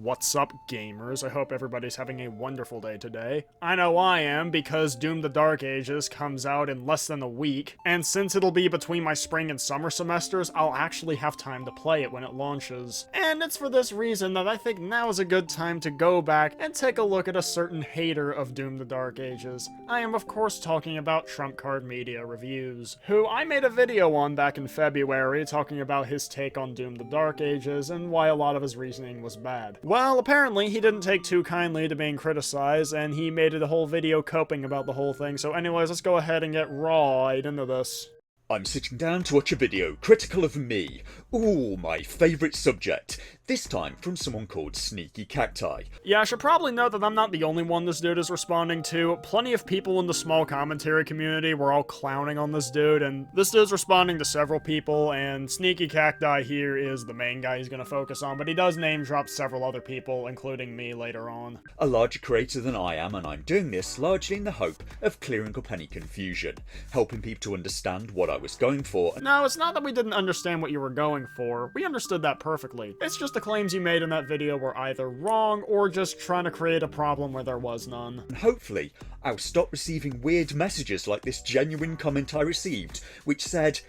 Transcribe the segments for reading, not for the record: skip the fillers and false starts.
What's up, gamers? I hope everybody's having a wonderful day today. I know I am, because Doom the Dark Ages comes out in less than a week, and since it'll be between my spring and summer semesters, I'll actually have time to play it when it launches. And it's for this reason that I think now is a good time to go back and take a look at a certain hater of Doom the Dark Ages. I am of course talking about Trump Card Media Reviews, who I made a video on back in February talking about his take on Doom the Dark Ages and why a lot of his reasoning was bad. Well, apparently he didn't take too kindly to being criticized, and he made it a whole video coping about the whole thing, so anyways, let's go ahead and get right into this. I'm sitting down to watch a video critical of me. Ooh, my favourite subject. This time from someone called Sneaky Cacti. Yeah, I should probably note that I'm not the only one this dude is responding to. Plenty of people in the small commentary community were all clowning on this dude, and this dude's responding to several people, and Sneaky Cacti here is the main guy he's gonna focus on, but he does name drop several other people, including me later on. A larger creator than I am, and I'm doing this largely in the hope of clearing up any confusion, helping people to understand what I was going for. No, it's not that we didn't understand what you were going for. We understood that perfectly. It's just the claims you made in that video were either wrong or just trying to create a problem where there was none. And hopefully, I'll stop receiving weird messages like this genuine comment I received, which said,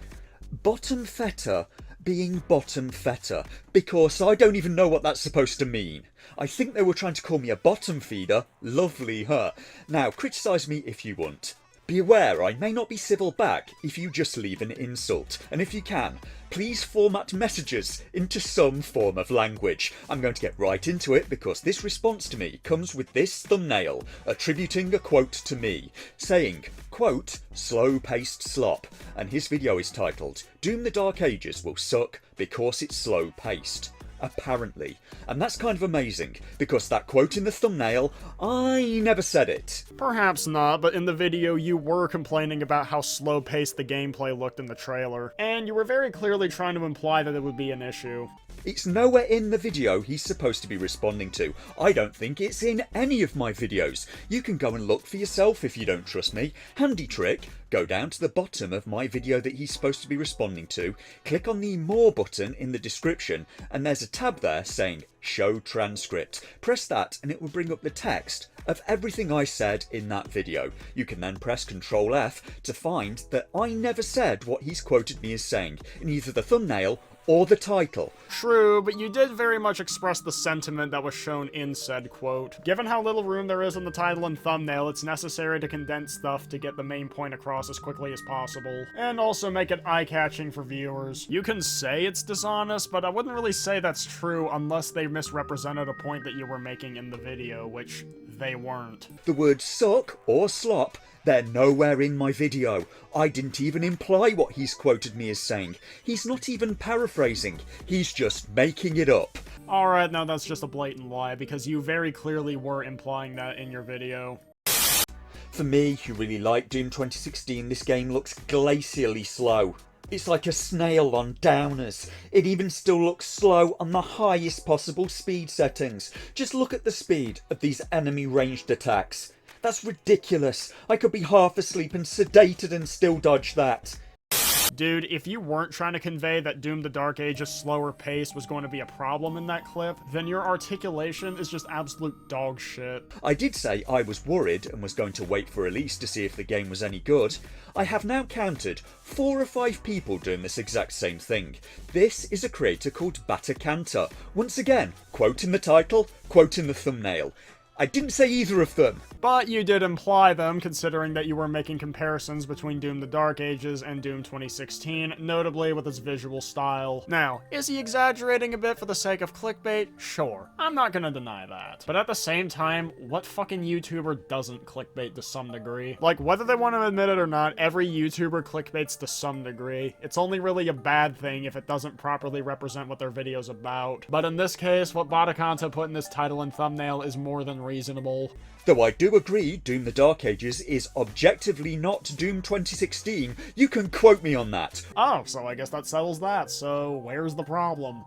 "Bottom fetter being bottom fetter," because I don't even know what that's supposed to mean. I think they were trying to call me a bottom feeder. Lovely, huh? Now, criticise me if you want. Be aware, I may not be civil back if you just leave an insult, and if you can, please format messages into some form of language. I'm going to get right into it because this response to me comes with this thumbnail, attributing a quote to me, saying, quote, "slow-paced slop," and his video is titled, "Doom the Dark Ages will suck because it's slow-paced." Apparently. And that's kind of amazing, because that quote in the thumbnail, I never said it. Perhaps not, but in the video you were complaining about how slow-paced the gameplay looked in the trailer, and you were very clearly trying to imply that it would be an issue. It's nowhere in the video he's supposed to be responding to. I don't think it's in any of my videos. You can go and look for yourself if you don't trust me. Handy trick, go down to the bottom of my video that he's supposed to be responding to, click on the More button in the description, and there's a tab there saying Show Transcript. Press that and it will bring up the text of everything I said in that video. You can then press Ctrl F to find that I never said what he's quoted me as saying in either the thumbnail or the title. True, but you did very much express the sentiment that was shown in said quote. Given how little room there is in the title and thumbnail, it's necessary to condense stuff to get the main point across as quickly as possible, and also make it eye-catching for viewers. You can say it's dishonest, but I wouldn't really say that's true unless they misrepresented a point that you were making in the video, which they weren't. The words suck or slop, they're nowhere in my video. I didn't even imply what he's quoted me as saying. He's not even paraphrasing, he's just making it up. Alright, now that's just a blatant lie, because you very clearly were implying that in your video. For me, who really like Doom 2016, this game looks glacially slow. It's like a snail on downers. It even still looks slow on the highest possible speed settings. Just look at the speed of these enemy ranged attacks. That's ridiculous. I could be half asleep and sedated and still dodge that. Dude, if you weren't trying to convey that Doom the Dark Ages' slower pace was going to be a problem in that clip, then your articulation is just absolute dog shit. I did say I was worried and was going to wait for release to see if the game was any good. I have now counted 4 or 5 people doing this exact same thing. This is a creator called Batacanta. Once again, quote in the title, quote in the thumbnail. I didn't say either of them. But you did imply them, considering that you were making comparisons between Doom the Dark Ages and Doom 2016, notably with its visual style. Now, is he exaggerating a bit for the sake of clickbait? Sure. I'm not gonna deny that. But at the same time, what fucking YouTuber doesn't clickbait to some degree? Like, whether they want to admit it or not, every YouTuber clickbaits to some degree. It's only really a bad thing if it doesn't properly represent what their video's about. But in this case, what Batacanta put in this title and thumbnail is more than reasonable. Though I do agree Doom the Dark Ages is objectively not Doom 2016, you can quote me on that. Oh, so I guess that settles that, so where's the problem?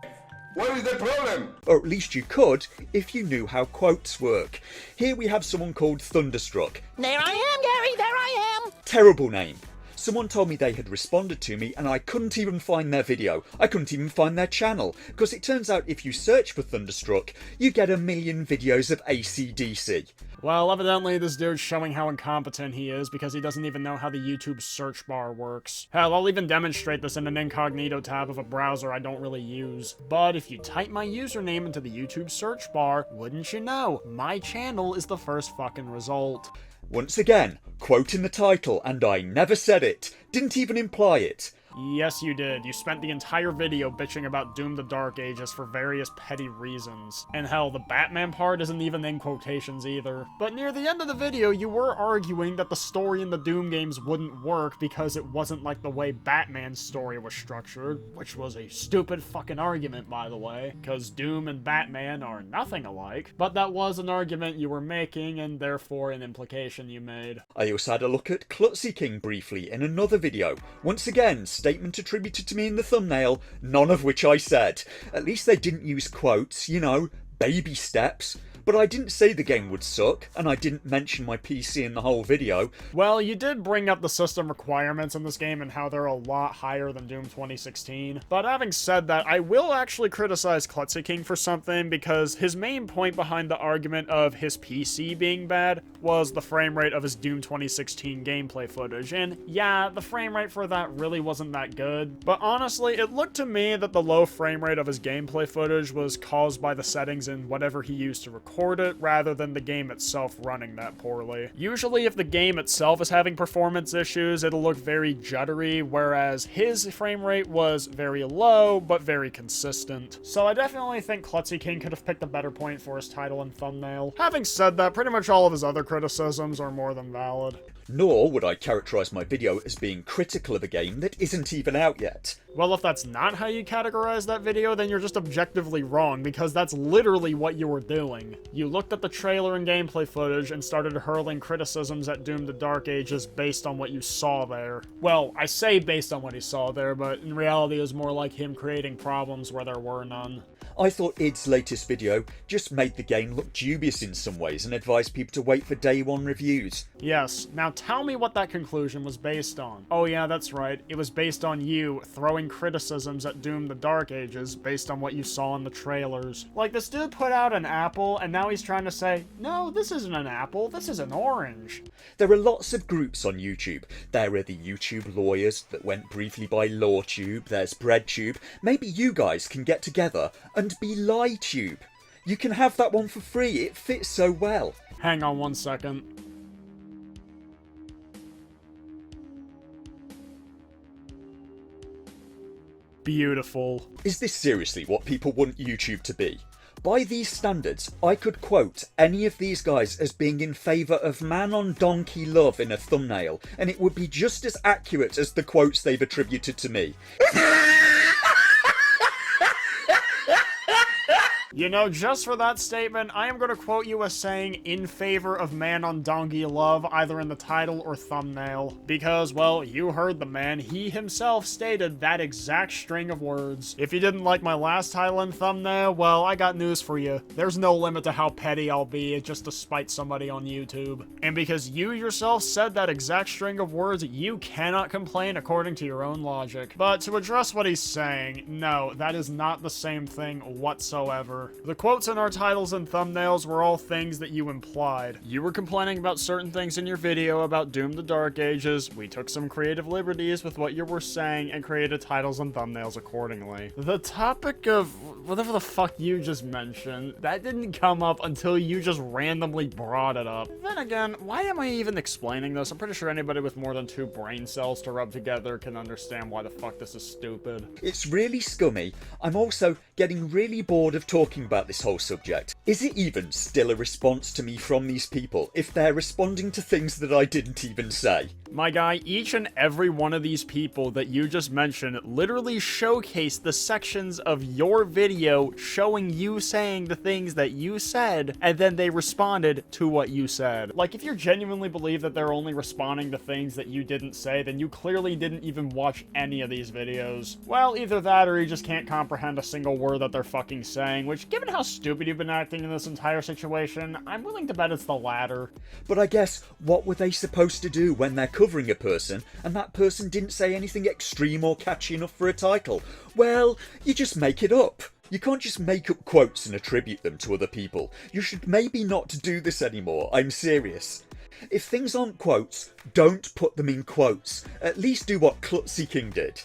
What is the problem? Or at least you could if you knew how quotes work. Here we have someone called Thunderstruck. There I am, Gary, there I am! Terrible name. Someone told me they had responded to me and I couldn't even find their video. I couldn't even find their channel, because it turns out if you search for Thunderstruck, you get a million videos of AC/DC. Well, evidently this dude's showing how incompetent he is because he doesn't even know how the YouTube search bar works. Hell, I'll even demonstrate this in an incognito tab of a browser I don't really use. But if you type my username into the YouTube search bar, wouldn't you know, my channel is the first fucking result. Once again, quote in the title, and I never said it. Didn't even imply it. Yes, you did. You spent the entire video bitching about Doom the Dark Ages for various petty reasons. And hell, the Batman part isn't even in quotations either. But near the end of the video, you were arguing that the story in the Doom games wouldn't work because it wasn't like the way Batman's story was structured, which was a stupid fucking argument, by the way, because Doom and Batman are nothing alike. But that was an argument you were making, and therefore an implication you made. I also had a look at Klutzy King briefly in another video. Once again, statement attributed to me in the thumbnail, none of which I said. At least they didn't use quotes, you know, baby steps. But I didn't say the game would suck, and I didn't mention my PC in the whole video. Well, you did bring up the system requirements in this game and how they're a lot higher than Doom 2016. But having said that, I will actually criticize Klutzy King for something, because his main point behind the argument of his PC being bad was the frame rate of his Doom 2016 gameplay footage. And yeah, the frame rate for that really wasn't that good. But honestly, it looked to me that the low frame rate of his gameplay footage was caused by the settings in whatever he used to record it, rather than the game itself running that poorly. Usually if the game itself is having performance issues, it'll look very juddery, whereas his frame rate was very low, but very consistent. So I definitely think Klutzy King could have picked a better point for his title and thumbnail. Having said that, pretty much all of his other criticisms are more than valid. Nor would I characterise my video as being critical of a game that isn't even out yet. Well, if that's not how you categorize that video, then you're just objectively wrong, because that's literally what you were doing. You looked at the trailer and gameplay footage and started hurling criticisms at Doom the Dark Ages based on what you saw there. Well, I say based on what he saw there, but in reality it was more like him creating problems where there were none. I thought id's latest video just made the game look dubious in some ways and advised people to wait for day one reviews. Yes, now tell me what that conclusion was based on. Oh yeah, that's right, it was based on you throwing criticisms at Doom the Dark Ages based on what you saw in the trailers. Like, this dude put out an apple, and now he's trying to say, no, this isn't an apple, this is an orange. There are lots of groups on YouTube. There are the YouTube lawyers that went briefly by LawTube, there's BreadTube. Maybe you guys can get together and be LieTube. You can have that one for free, it fits so well. Hang on one second. Beautiful. Is this seriously what people want YouTube to be? By these standards, I could quote any of these guys as being in favour of man on donkey love in a thumbnail, and it would be just as accurate as the quotes they've attributed to me. You know, just for that statement, I am going to quote you as saying in favor of man on donkey love either in the title or thumbnail. Because, well, you heard the man. He himself stated that exact string of words. If you didn't like my last title and thumbnail, well, I got news for you. There's no limit to how petty I'll be just to spite somebody on YouTube. And because you yourself said that exact string of words, you cannot complain according to your own logic. But to address what he's saying, no, that is not the same thing whatsoever. The quotes in our titles and thumbnails were all things that you implied. You were complaining about certain things in your video about Doom the Dark Ages. We took some creative liberties with what you were saying and created titles and thumbnails accordingly. The topic of whatever the fuck you just mentioned, that didn't come up until you just randomly brought it up. Then again, why am I even explaining this? I'm pretty sure anybody with more than 2 brain cells to rub together can understand why the fuck this is stupid. It's really scummy. I'm also getting really bored of talking about this whole subject. Is it even still a response to me from these people if they're responding to things that I didn't even say? My guy, each and every one of these people that you just mentioned literally showcased the sections of your video showing you saying the things that you said, and then they responded to what you said. Like, if you genuinely believe that they're only responding to things that you didn't say, then you clearly didn't even watch any of these videos. Well, either that or you just can't comprehend a single word that they're fucking saying, which which, given how stupid you've been acting in this entire situation, I'm willing to bet it's the latter. But I guess, what were they supposed to do when they're covering a person, and that person didn't say anything extreme or catchy enough for a title? Well, you just make it up. You can't just make up quotes and attribute them to other people. You should maybe not do this anymore, I'm serious. If things aren't quotes, don't put them in quotes. At least do what Clutzy King did.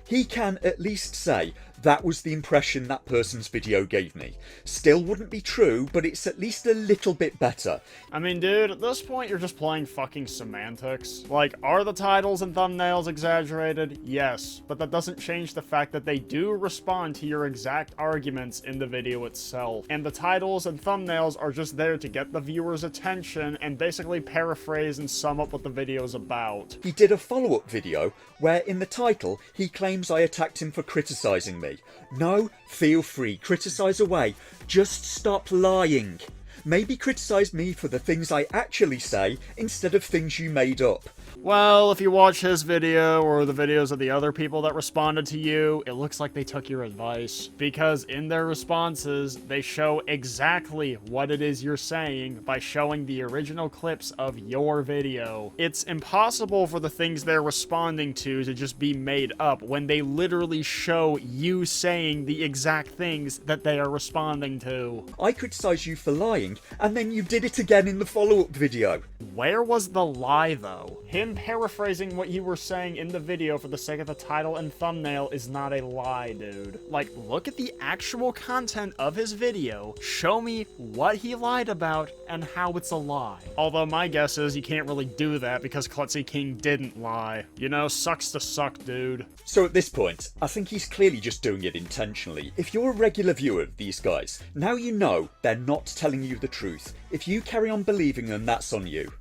He can at least say, that was the impression that person's video gave me. Still wouldn't be true, but it's at least a little bit better. I mean, dude, at this point, you're just playing fucking semantics. Like, are the titles and thumbnails exaggerated? Yes, but that doesn't change the fact that they do respond to your exact arguments in the video itself. And the titles and thumbnails are just there to get the viewer's attention and basically paraphrase and sum up what the video is about. He did a follow-up video where in the title he claims I attacked him for criticising me. No, feel free, criticise away. Just stop lying. Maybe criticise me for the things I actually say instead of things you made up. Well, if you watch his video or the videos of the other people that responded to you, it looks like they took your advice. Because in their responses, they show exactly what it is you're saying by showing the original clips of your video. It's impossible for the things they're responding to just be made up when they literally show you saying the exact things that they are responding to. I criticised you for lying, and then you did it again in the follow-up video. Where was the lie, though? Him paraphrasing what you were saying in the video for the sake of the title and thumbnail is not a lie, dude. Like, look at the actual content of his video, show me what he lied about, and how it's a lie. Although my guess is you can't really do that because Clutzy King didn't lie. You know, sucks to suck, dude. So at this point, I think he's clearly just doing it intentionally. If you're a regular viewer of these guys, now you know they're not telling you the truth. If you carry on believing them, that's on you.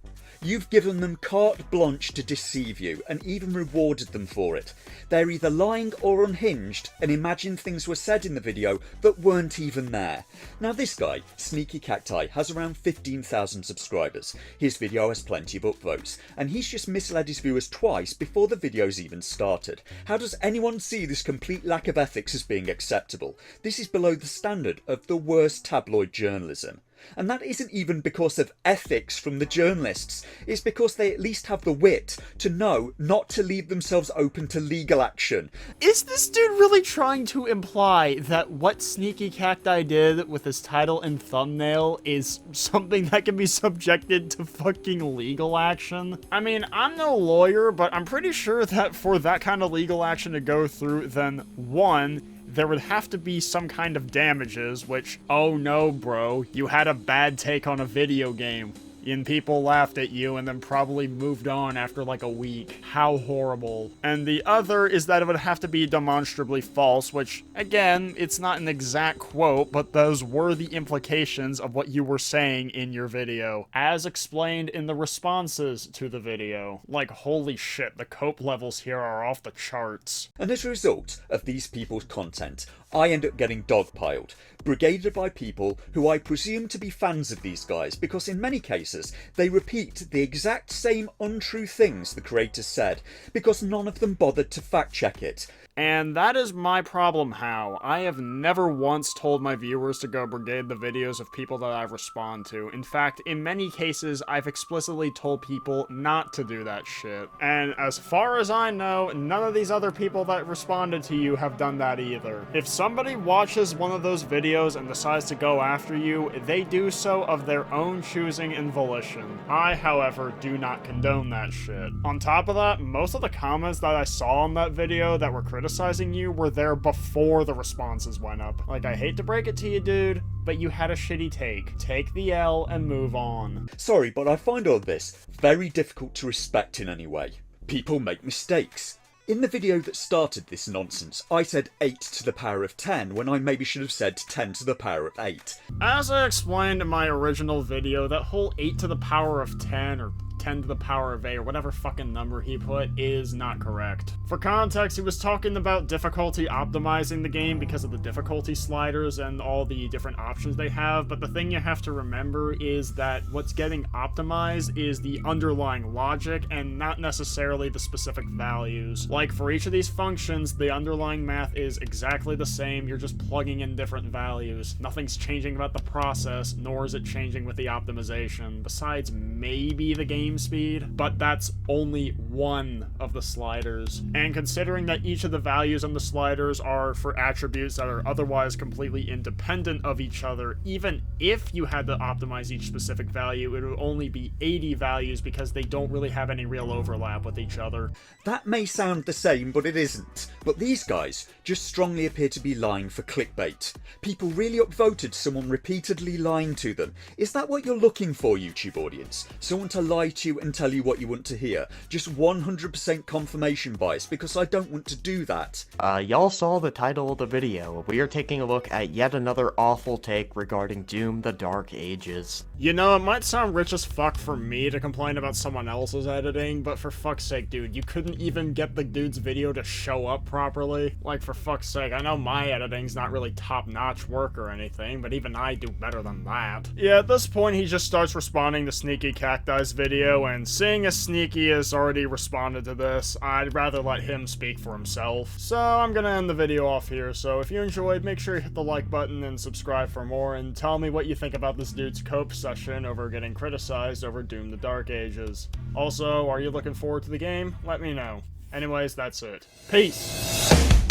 You've given them carte blanche to deceive you, and even rewarded them for it. They're either lying or unhinged, and imagine things were said in the video that weren't even there. Now this guy, Sneaky Cacti, has around 15,000 subscribers. His video has plenty of upvotes, and he's just misled his viewers twice before the video's even started. How does anyone see this complete lack of ethics as being acceptable? This is below the standard of the worst tabloid journalism. And that isn't even because of ethics from the journalists, it's because they at least have the wit to know not to leave themselves open to legal action. Is this dude really trying to imply that what Sneaky Cacti did with his title and thumbnail is something that can be subjected to fucking legal action? I mean, I'm no lawyer, but I'm pretty sure that for that kind of legal action to go through, then one, there would have to be some kind of damages, which, oh no, bro, you had a bad take on a video game, and people laughed at you and then probably moved on after like a week. How horrible. And the other is that it would have to be demonstrably false, which, again, it's not an exact quote, but those were the implications of what you were saying in your video, as explained in the responses to the video. Like, holy shit, the cope levels here are off the charts. And as a result of these people's content, I end up getting dogpiled, brigaded by people who I presume to be fans of these guys because in many cases they repeat the exact same untrue things the creators said because none of them bothered to fact check it. And that is my problem, How. I have never once told my viewers to go brigade the videos of people that I respond to. In fact, in many cases, I've explicitly told people not to do that shit. And as far as I know, none of these other people that responded to you have done that either. If somebody watches one of those videos and decides to go after you, they do so of their own choosing and volition. I, however, do not condone that shit. On top of that, most of the comments that I saw on that video that were criticizing you were there before the responses went up. Like, I hate to break it to you, dude, but you had a shitty take. Take the L and move on. Sorry, but I find all this very difficult to respect in any way. People make mistakes. In the video that started this nonsense, I said 8 to the power of 10 when I maybe should have said 10 to the power of 8. As I explained in my original video, that whole 8 to the power of 10 or 10 10 to the power of 8, or whatever fucking number he put, is not correct. For context, he was talking about difficulty optimizing the game because of the difficulty sliders and all the different options they have, but the thing you have to remember is that what's getting optimized is the underlying logic and not necessarily the specific values. Like, for each of these functions, the underlying math is exactly the same, you're just plugging in different values. Nothing's changing about the process, nor is it changing with the optimization, besides maybe the game speed, but that's only one of the sliders. And considering that each of the values on the sliders are for attributes that are otherwise completely independent of each other, even if you had to optimize each specific value, it would only be 80 values because they don't really have any real overlap with each other. That may sound the same, but it isn't. But these guys just strongly appear to be lying for clickbait. People really upvoted someone repeatedly lying to them. Is that what you're looking for, YouTube audience? Someone to lie to you and tell you what you want to hear? Just 100% confirmation bias, because I don't want to do that. Y'all saw the title of the video. We are taking a look at yet another awful take regarding Doom the Dark Ages. You know, it might sound rich as fuck for me to complain about someone else's editing, but for fuck's sake, dude, you couldn't even get the dude's video to show up properly? Like, for fuck's sake, I know my editing's not really top-notch work or anything, but even I do better than that. Yeah, at this point, he just starts responding to Sneaky Cacti's video, and seeing as Sneaky has already responded to this, I'd rather let him speak for himself. So I'm gonna end the video off here, so if you enjoyed, make sure you hit the like button and subscribe for more, and tell me what you think about this dude's cope session over getting criticized over Doom the Dark Ages. Also, are you looking forward to the game? Let me know. Anyways, that's it. Peace!